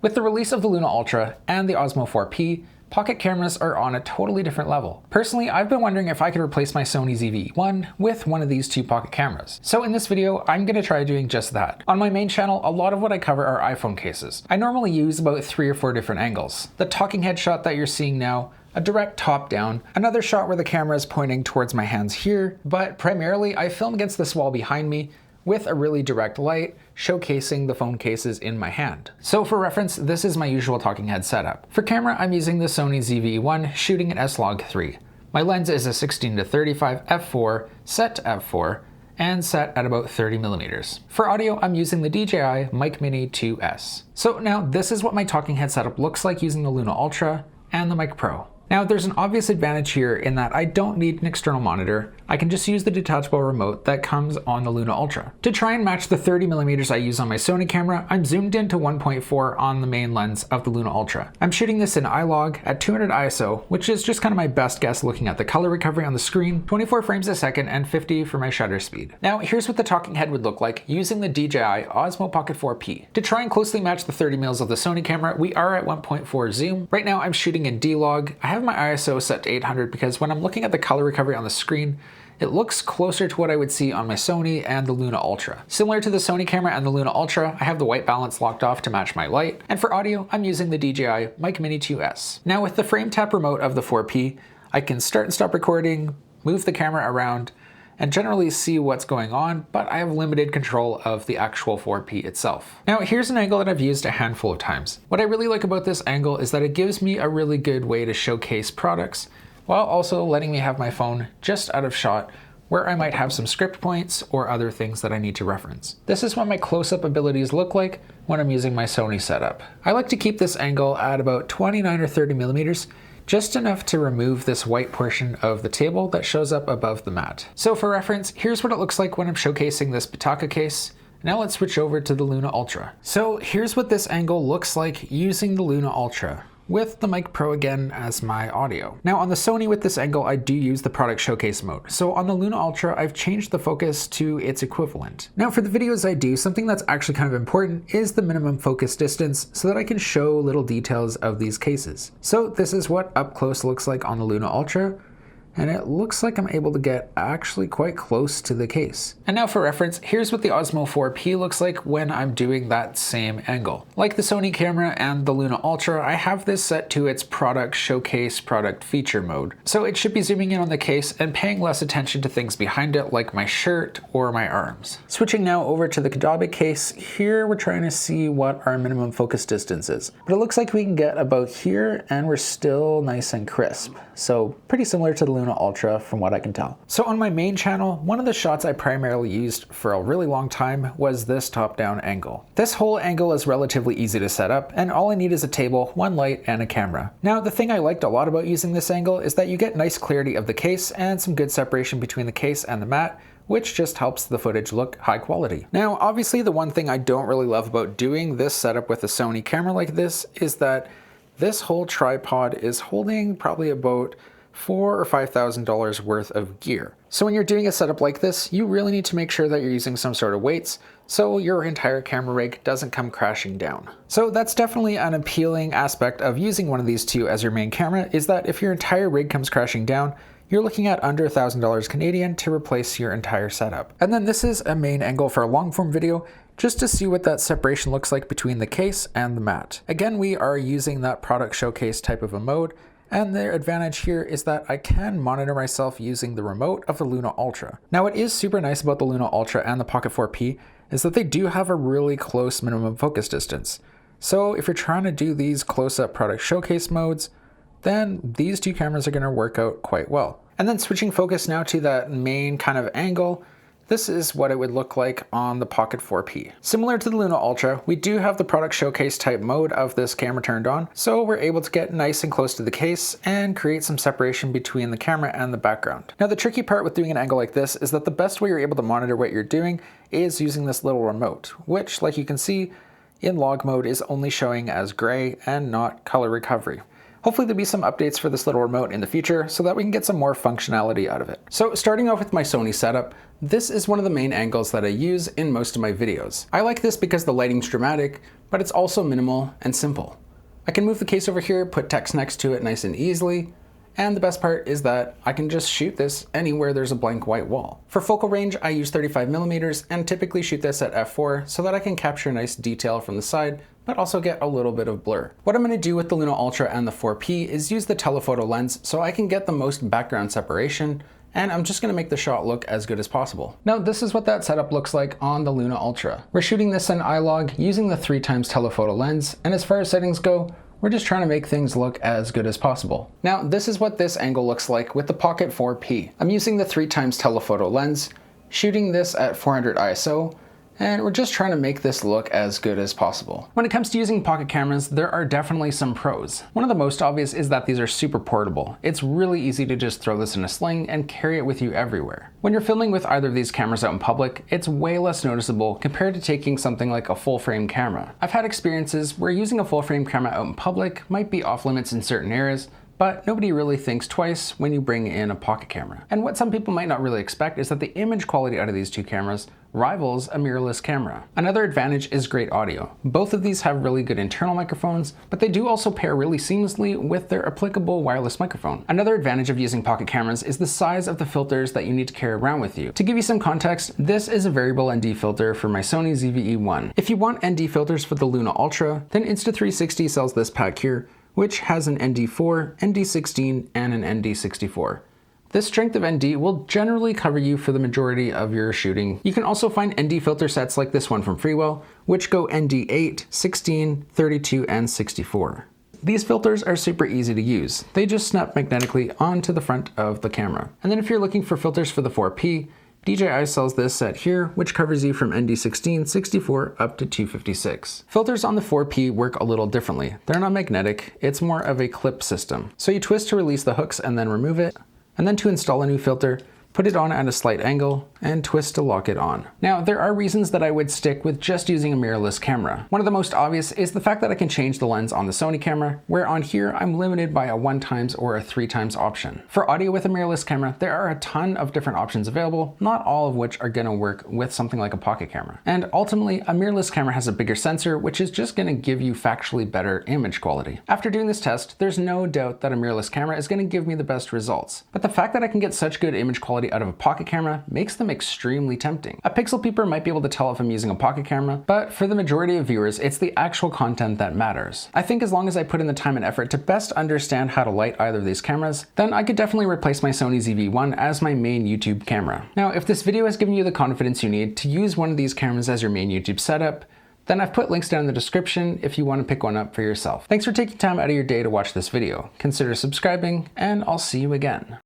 With the release of the Luna Ultra and the Osmo 4P, pocket cameras are on a totally different level. Personally, I've been wondering if I could replace my Sony ZVE1 with one of these two pocket cameras. So in this video, I'm going to try doing just that. On my main channel, a lot of what I cover are iPhone cases. I normally use about 3 or 4 different angles. The talking head shot that you're seeing now, a direct top down, another shot where the camera is pointing towards my hands here, but primarily I film against this wall behind me with a really direct light, showcasing the phone cases in my hand. So for reference, this is my usual talking head setup. For camera, I'm using the Sony ZVE1 shooting at S-Log3. My lens is a 16-35 f4 set to f4 and set at about 30mm. For audio, I'm using the DJI Mic Mini 2S. So now this is what my talking head setup looks like using the Luna Ultra and the Mic Pro. Now there's an obvious advantage here in that I don't need an external monitor. I can just use the detachable remote that comes on the Luna Ultra. To try and match the 30mm I use on my Sony camera, I'm zoomed into 1.4 on the main lens of the Luna Ultra. I'm shooting this in iLog at 200 ISO, which is just kind of my best guess looking at the color recovery on the screen, 24 frames a second and 50 for my shutter speed. Now here's what the talking head would look like using the DJI Osmo Pocket 4P. To try and closely match the 30mm of the Sony camera, we are at 1.4 zoom. Right now I'm shooting in D-Log. I have my ISO set to 800 because when I'm looking at the color recovery on the screen, it looks closer to what I would see on my Sony and the Luna Ultra. Similar to the Sony camera and the Luna Ultra, I have the white balance locked off to match my light, and for audio, I'm using the DJI Mic Mini 2S. Now with the frame tap remote of the 4P, I can start and stop recording, move the camera around, and generally see what's going on, but I have limited control of the actual 4P itself. Now here's an angle that I've used a handful of times. What I really like about this angle is that it gives me a really good way to showcase products, while also letting me have my phone just out of shot where I might have some script points or other things that I need to reference. This is what my close-up abilities look like when I'm using my Sony setup. I like to keep this angle at about 29 or 30mm, just enough to remove this white portion of the table that shows up above the mat. So for reference, here's what it looks like when I'm showcasing this Pitaka case. Now let's switch over to the Luna Ultra. So here's what this angle looks like using the Luna Ultra, with the Mic Pro again as my audio. Now on the Sony with this angle, I do use the product showcase mode. So on the Luna Ultra, I've changed the focus to its equivalent. Now for the videos I do, something that's actually kind of important is the minimum focus distance so that I can show little details of these cases. So this is what up close looks like on the Luna Ultra, and it looks like I'm able to get actually quite close to the case. And now for reference, here's what the Osmo 4P looks like when I'm doing that same angle. Like the Sony camera and the Luna Ultra, I have this set to its product showcase product feature mode. So it should be zooming in on the case and paying less attention to things behind it like my shirt or my arms. Switching now over to the Kadabe case, here we're trying to see what our minimum focus distance is. But it looks like we can get about here and we're still nice and crisp. So pretty similar to the Luna Ultra from what I can tell. So on my main channel, one of the shots I primarily used for a really long time was this top-down angle. This whole angle is relatively easy to set up, and all I need is a table, one light, and a camera. Now the thing I liked a lot about using this angle is that you get nice clarity of the case and some good separation between the case and the mat, which just helps the footage look high quality. Now obviously the one thing I don't really love about doing this setup with a Sony camera like this is that this whole tripod is holding probably about $4,000 or $5,000 worth of gear. So when you're doing a setup like this, you really need to make sure that you're using some sort of weights so your entire camera rig doesn't come crashing down. So that's definitely an appealing aspect of using one of these two as your main camera, is that if your entire rig comes crashing down, you're looking at under $1,000 Canadian to replace your entire setup. And then this is a main angle for a long form video, just to see what that separation looks like between the case and the mat. Again, we are using that product showcase type of a mode, and the advantage here is that I can monitor myself using the remote of the Luna Ultra. Now what is super nice about the Luna Ultra and the Pocket 4P is that they do have a really close minimum focus distance. So if you're trying to do these close-up product showcase modes, then these two cameras are going to work out quite well. And then switching focus now to that main kind of angle, this is what it would look like on the Pocket 4P. Similar to the Luna Ultra, we do have the product showcase type mode of this camera turned on, so we're able to get nice and close to the case and create some separation between the camera and the background. Now the tricky part with doing an angle like this is that the best way you're able to monitor what you're doing is using this little remote, which, like you can see, in log mode is only showing as gray and not color recovery. Hopefully there'll be some updates for this little remote in the future so that we can get some more functionality out of it. So starting off with my Sony setup, this is one of the main angles that I use in most of my videos. I like this because the lighting's dramatic, but it's also minimal and simple. I can move the case over here, put text next to it nice and easily, and the best part is that I can just shoot this anywhere there's a blank white wall. For focal range, I use 35mm and typically shoot this at f4 so that I can capture nice detail from the side, but also get a little bit of blur. What I'm going to do with the Luna Ultra and the 4P is use the telephoto lens so I can get the most background separation, and I'm just going to make the shot look as good as possible. Now this is what that setup looks like on the Luna Ultra. We're shooting this in iLog using the 3x telephoto lens, and as far as settings go, we're just trying to make things look as good as possible. Now this is what this angle looks like with the Pocket 4P. I'm using the 3x telephoto lens, shooting this at 400 ISO, and we're just trying to make this look as good as possible. When it comes to using pocket cameras, there are definitely some pros. One of the most obvious is that these are super portable. It's really easy to just throw this in a sling and carry it with you everywhere. When you're filming with either of these cameras out in public, it's way less noticeable compared to taking something like a full frame camera. I've had experiences where using a full frame camera out in public might be off limits in certain areas, but nobody really thinks twice when you bring in a pocket camera. And what some people might not really expect is that the image quality out of these two cameras rivals a mirrorless camera. Another advantage is great audio. Both of these have really good internal microphones, but they do also pair really seamlessly with their applicable wireless microphone. Another advantage of using pocket cameras is the size of the filters that you need to carry around with you. To give you some context, this is a variable ND filter for my Sony ZVE1. If you want ND filters for the Luna Ultra, then Insta360 sells this pack here, which has an ND4, ND16, and an ND64. This strength of ND will generally cover you for the majority of your shooting. You can also find ND filter sets like this one from Freewell, which go ND8, 16, 32, and 64. These filters are super easy to use. They just snap magnetically onto the front of the camera. And then if you're looking for filters for the 4P, DJI sells this set here, which covers you from ND16, 64 up to 256. Filters on the 4P work a little differently. They're not magnetic, it's more of a clip system. So you twist to release the hooks and then remove it, and then to install a new filter, put it on at a slight angle, and twist to lock it on. Now, there are reasons that I would stick with just using a mirrorless camera. One of the most obvious is the fact that I can change the lens on the Sony camera, where on here I'm limited by a 1x or a 3x option. For audio with a mirrorless camera, there are a ton of different options available, not all of which are gonna work with something like a pocket camera. And ultimately, a mirrorless camera has a bigger sensor, which is just gonna give you factually better image quality. After doing this test, there's no doubt that a mirrorless camera is gonna give me the best results. But the fact that I can get such good image quality out of a pocket camera makes them extremely tempting. A pixel peeper might be able to tell if I'm using a pocket camera, but for the majority of viewers, it's the actual content that matters. I think as long as I put in the time and effort to best understand how to light either of these cameras, then I could definitely replace my Sony ZVE1 as my main YouTube camera. Now, if this video has given you the confidence you need to use one of these cameras as your main YouTube setup, then I've put links down in the description if you want to pick one up for yourself. Thanks for taking time out of your day to watch this video. Consider subscribing, and I'll see you again.